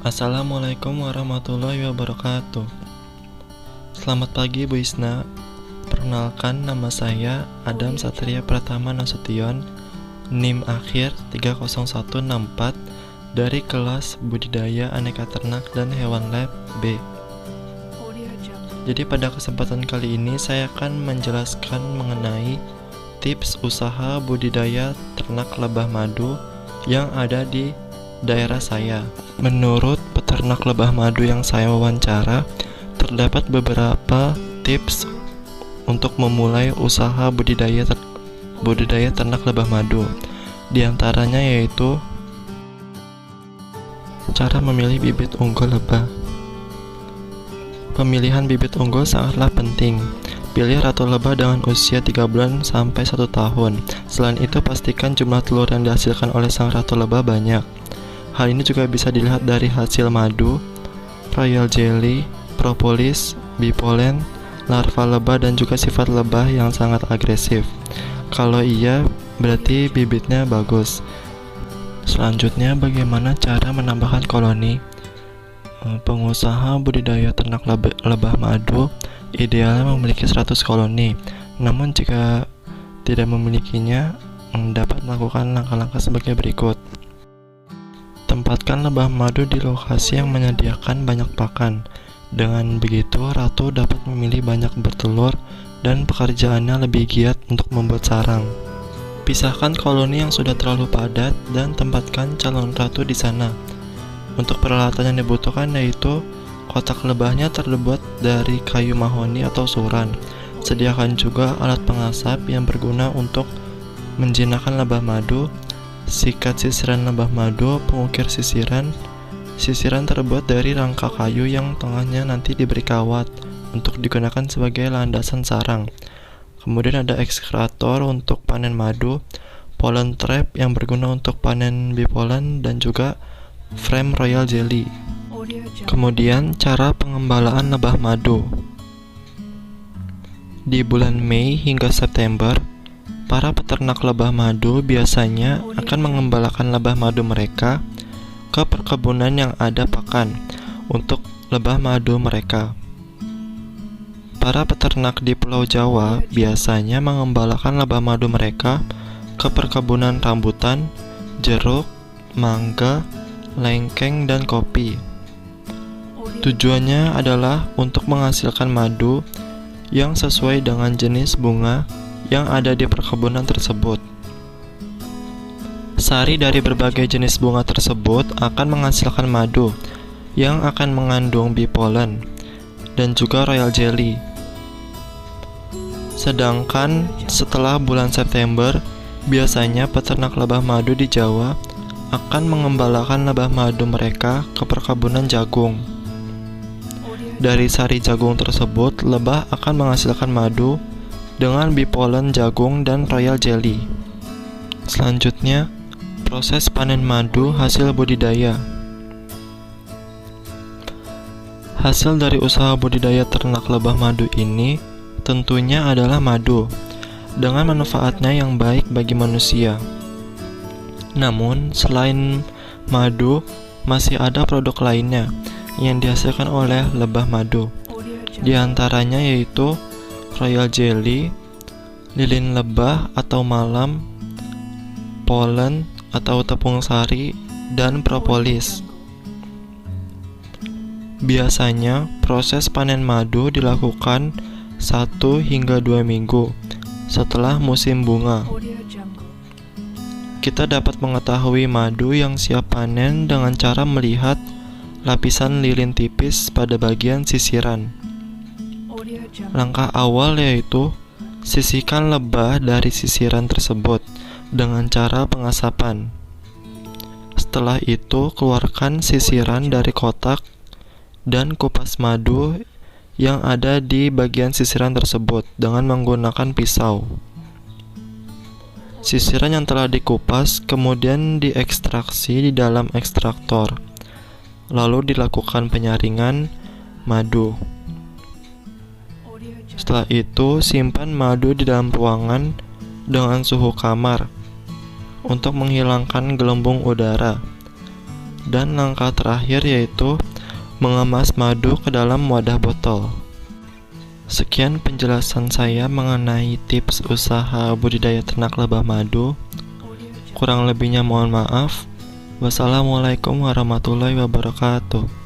Assalamualaikum warahmaullahi wabarakatuh. Selamat pagi Bu Isna. Perkenalkan, nama saya Adam Satria Pratama Nasution, NIM akhir 30164 dari kelas Budidaya Aneka Ternak dan Hewan Lab B. Jadi pada kesempatan kali ini saya akan menjelaskan mengenai tips usaha budidaya ternak lebah madu yang ada di daerah saya. Menurut peternak lebah madu yang saya wawancara, terdapat beberapa tips untuk memulai usaha budidaya ternak lebah madu. Di antaranya yaitu cara memilih bibit unggul lebah. Pemilihan bibit unggul sangatlah penting. Pilih ratu lebah dengan usia 3 bulan sampai 1 tahun. Selain itu, pastikan jumlah telur yang dihasilkan oleh sang ratu lebah banyak. Hal ini juga bisa dilihat dari hasil madu, royal jelly, propolis, bipolen, larva lebah, dan juga sifat lebah yang sangat agresif. Kalau iya, berarti bibitnya bagus. Selanjutnya, bagaimana cara menambahkan koloni? Pengusaha budidaya ternak lebah madu idealnya memiliki 100 koloni. Namun jika tidak memilikinya, dapat melakukan langkah-langkah sebagai berikut. Tempatkan lebah madu di lokasi yang menyediakan banyak pakan. Dengan begitu, ratu dapat memilih banyak bertelur dan pekerjaannya lebih giat untuk membuat sarang. Pisahkan koloni yang sudah terlalu padat dan tempatkan calon ratu di sana. Untuk peralatan yang dibutuhkan yaitu kotak lebahnya terbuat dari kayu mahoni atau suran. Sediakan juga alat pengasap yang berguna untuk menjinakkan lebah madu, sikat sisiran lebah madu, pengukir sisiran. Sisiran terbuat dari rangka kayu yang tengahnya nanti diberi kawat untuk digunakan sebagai landasan sarang. Kemudian ada ekskavator untuk panen madu, pollen trap yang berguna untuk panen bipolen, dan juga frame royal jelly. Kemudian cara pengembalaan lebah madu. Di bulan Mei hingga September, para peternak lebah madu biasanya akan mengembalakan lebah madu mereka ke perkebunan yang ada pakan untuk lebah madu mereka. Para peternak di Pulau Jawa biasanya mengembalakan lebah madu mereka ke perkebunan rambutan, jeruk, mangga, lengkeng, dan kopi. Tujuannya adalah untuk menghasilkan madu yang sesuai dengan jenis bunga yang ada di perkebunan tersebut. Sari dari berbagai jenis bunga tersebut akan menghasilkan madu yang akan mengandung bipolen dan juga royal jelly. Sedangkan setelah bulan September, biasanya peternak lebah madu di Jawa akan mengembalakan lebah madu mereka ke perkebunan jagung. Dari sari jagung tersebut, lebah akan menghasilkan madu dengan bipolen jagung dan royal jelly. Selanjutnya, proses panen madu hasil budidaya. Hasil dari usaha budidaya ternak lebah madu ini tentunya adalah madu, dengan manfaatnya yang baik bagi manusia. Namun, selain madu, masih ada produk lainnya yang dihasilkan oleh lebah madu. Di antaranya yaitu royal jelly, lilin lebah atau malam, pollen atau tepung sari, dan propolis. Biasanya, proses panen madu dilakukan 1 hingga 2 minggu setelah musim bunga. Kita dapat mengetahui madu yang siap panen dengan cara melihat lapisan lilin tipis pada bagian sisiran. Langkah awal yaitu sisihkan lebah dari sisiran tersebut dengan cara pengasapan. Setelah itu, keluarkan sisiran dari kotak dan kupas madu yang ada di bagian sisiran tersebut dengan menggunakan pisau. Sisiran yang telah dikupas kemudian diekstraksi di dalam ekstraktor, lalu dilakukan penyaringan madu. Setelah itu, simpan madu di dalam ruangan dengan suhu kamar untuk menghilangkan gelembung udara. Dan langkah terakhir yaitu mengemas madu ke dalam wadah botol. Sekian penjelasan saya mengenai tips usaha budidaya ternak lebah madu. Kurang lebihnya mohon maaf. Wassalamualaikum warahmatullahi wabarakatuh.